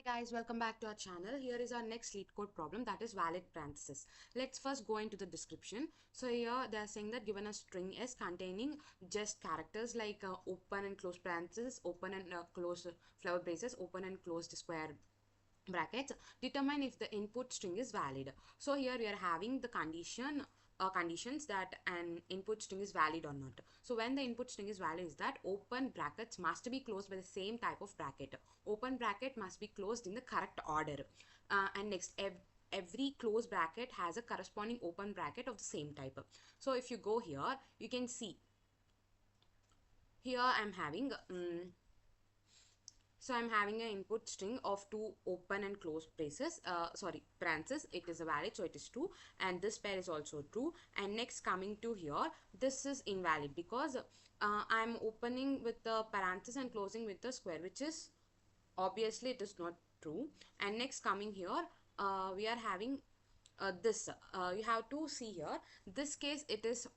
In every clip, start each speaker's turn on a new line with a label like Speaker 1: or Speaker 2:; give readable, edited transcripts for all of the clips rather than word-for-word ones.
Speaker 1: Guys, welcome back to our channel. Here is our next Leetcode problem, that is valid parenthesis. Let's first go into the description. So here they are saying that given a string is containing just characters like open and close parentheses, open and close flower braces, open and closed square brackets, determine if the input string is valid. So here we are having the conditions that an input string is valid or not. So when the input string is valid is that open brackets must be closed by the same type of bracket. Open bracket must be closed in the correct order. And next, every close bracket has a corresponding open bracket of the same type. So if you go here, you can see here I'm having so I'm having an input string of two open and close braces, parentheses. It is a valid, so it is true, and this pair is also true. And next, coming to here, this is invalid because I'm opening with the parenthesis and closing with the square, which is obviously it is not true. And next, coming here, we are having this. You have to see here. This case it is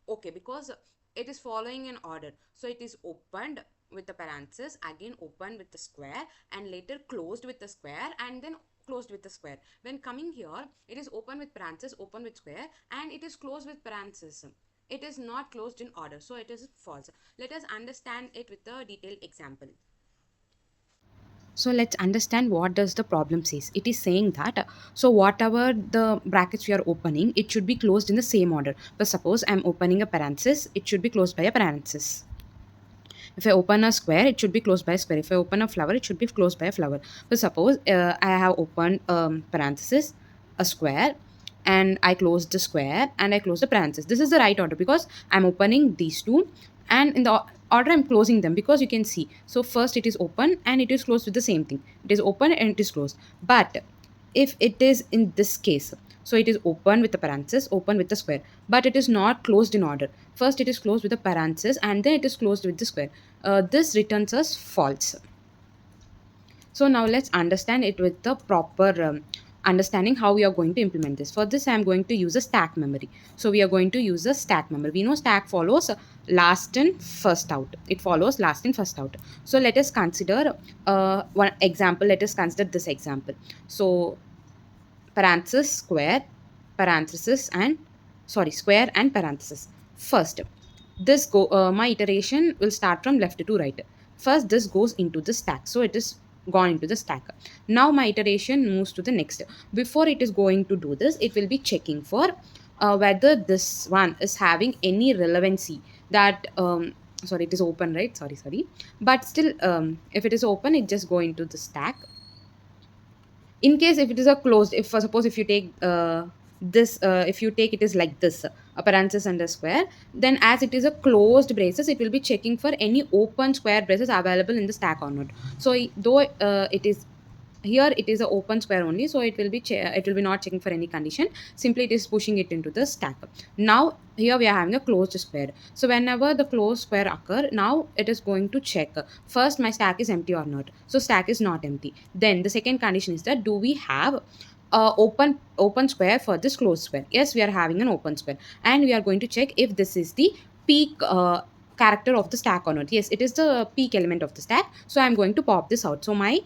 Speaker 1: okay because it is following an order. So it is opened with the parenthesis, again opened with the square, and later closed with the square, and then closed with the square. When coming here, it is open with parenthesis, open with square, and it is closed with parenthesis. It is not closed in order, so it is false. Let us understand it with a detailed example.
Speaker 2: So let's understand what does the problem says. It is saying that so whatever the brackets we are opening, it should be closed in the same order. But suppose I'm opening a parenthesis, it should be closed by a parenthesis. If I open a square, it should be closed by a square. If I open a flower, it should be closed by a flower. But suppose I have opened parenthesis, a square, and I close the square and I close the parenthesis. This is the right order because I'm opening these two, and in the order I'm closing them because you can see. So first it is open and it is closed with the same thing. It is open and it is closed. But if it is in this case, so it is open with the parenthesis, open with the square, but it is not closed in order. First it is closed with the parenthesis and then it is closed with the square. This returns us false. So now let's understand it with the proper understanding how we are going to implement this. For this, I am going to use a stack memory. So we are going to use a stack memory. We know stack follows last in first out. It follows last in first out. So let us consider one example. Let us consider this example. So parenthesis square, parenthesis and square and parenthesis. First, my iteration will start from left to right. First this goes into the stack, so it is gone into the stack. Now my iteration moves to the next. Before it is going to do this, it will be checking for whether this one is having any relevancy. That sorry, it is open, right? Sorry, but still if it is open, it just go into the stack. In case if it is a closed, if suppose if you take this if you take it is like this, a parenthesis and a square, then as it is a closed braces, it will be checking for any open square braces available in the stack or not. So though it is here it is a open square only, so it will be it will be not checking for any condition, simply it is pushing it into the stack. Now here we are having a closed square, so whenever the closed square occur, now it is going to check first my stack is empty or not. So stack is not empty. Then the second condition is that do we have open square for this closed square? Yes, we are having an open square, and we are going to check if this is the peak character of the stack or not. Yes, it is the peak element of the stack, so I'm going to pop this out. So my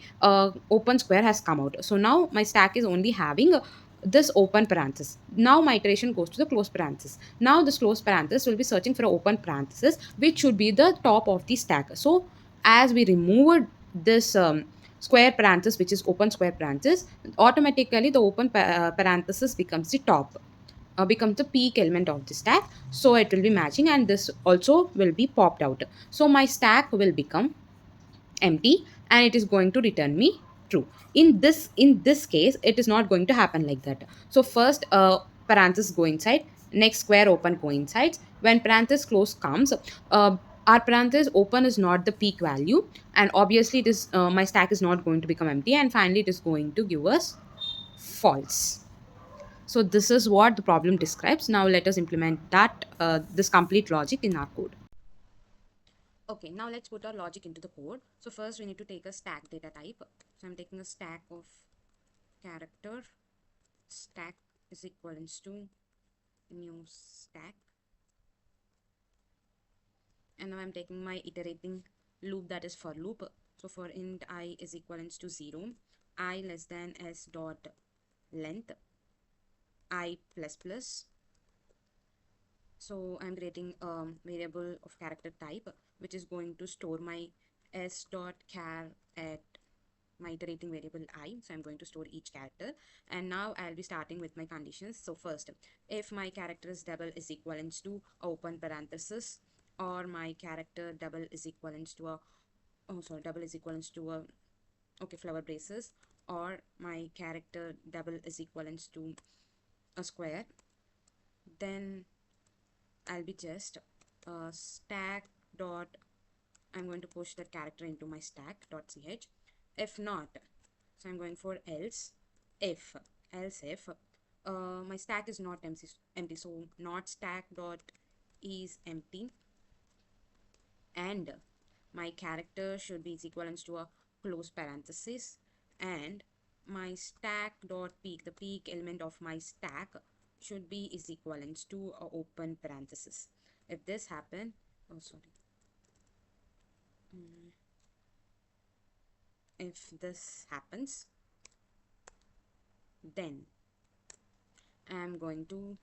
Speaker 2: open square has come out. So now my stack is only having this open parenthesis. Now my iteration goes to the closed parenthesis. Now this closed parenthesis will be searching for an open parenthesis, which should be the top of the stack. So as we removed this square parenthesis, which is open square parenthesis, automatically the open parenthesis becomes the top, becomes the peak element of the stack. So it will be matching, and this also will be popped out. So my stack will become empty and it is going to return me true. In this case, it is not going to happen like that. So first parenthesis go inside, next square open go inside. When parenthesis close comes, our parenthesis open is not the peak value, and obviously it is my stack is not going to become empty, and finally it is going to give us false. So this is what the problem describes. Now let us implement that this complete logic in our code.
Speaker 1: Okay, now let's put our logic into the code. So first we need to take a stack data type. So I'm taking a stack of character. Stack is equivalent to new stack. And now I'm taking my iterating loop, that is for loop. So for int I is equivalent to 0,
Speaker 2: I less than s dot length I plus plus. So I'm creating a variable of character type which is going to store my s dot char at my iterating variable I. So I'm going to store each character, and now I'll be starting with my conditions. So first, if my character's double is equivalent to open parenthesis, or my character double is equivalent to a, oh sorry, double is equivalent to a, okay, flower braces, or my character double is equivalent to a square, then I'll be just stack dot, I'm going to push that character into my stack dot ch. If not, so I'm going for else. If, else if my stack is not empty, so not stack dot is empty, and my character should be is equivalent to a close parenthesis, and my stack dot peak, the peak element of my stack should be is equivalent to a open parenthesis. If this happen, oh sorry, if this happens, then I'm going to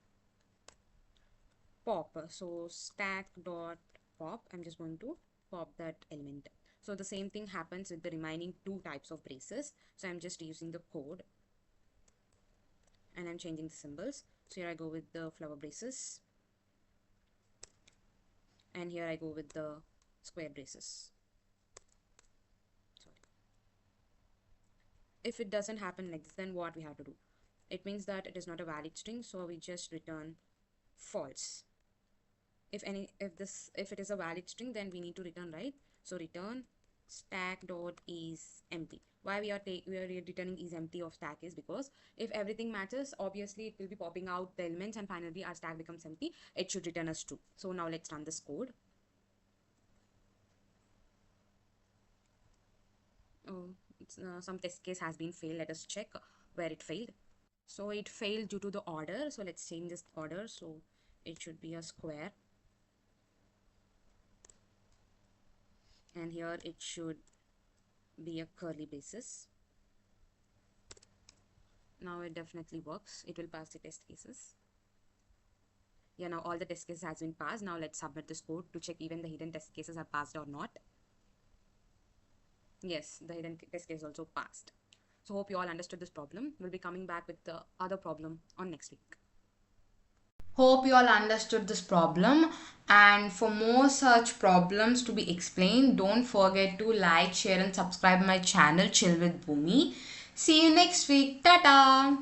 Speaker 2: pop, so stack dot pop, I'm just going to pop that element. So the same thing happens with the remaining two types of braces. So I'm just using the code and I'm changing the symbols. So here I go with the flower braces, and here I go with the square braces. Sorry. If it doesn't happen like this, then what we have to do? It means that it is not a valid string, so we just return false. If it is a valid string, then we need to return, right? So return stack dot is empty. Why we are returning is empty of stack is because if everything matches, obviously it will be popping out the elements, and finally our stack becomes empty. It should return us true. So now let's run this code. Oh, some test case has been failed. Let us check where it failed. So it failed due to the order. So let's change this order. So it should be a square, and here it should be a curly braces. Now it definitely works. It will pass the test cases. Yeah, now all the test cases has been passed. Now let's submit this code to check even the hidden test cases are passed or not. Yes, the hidden test case also passed. So hope you all understood this problem. We'll be coming back with the other problem on next week.
Speaker 1: Hope you all understood this problem, and for more such problems to be explained, don't forget to like, share and subscribe my channel Chill with Bhumi. See you next week. Tata.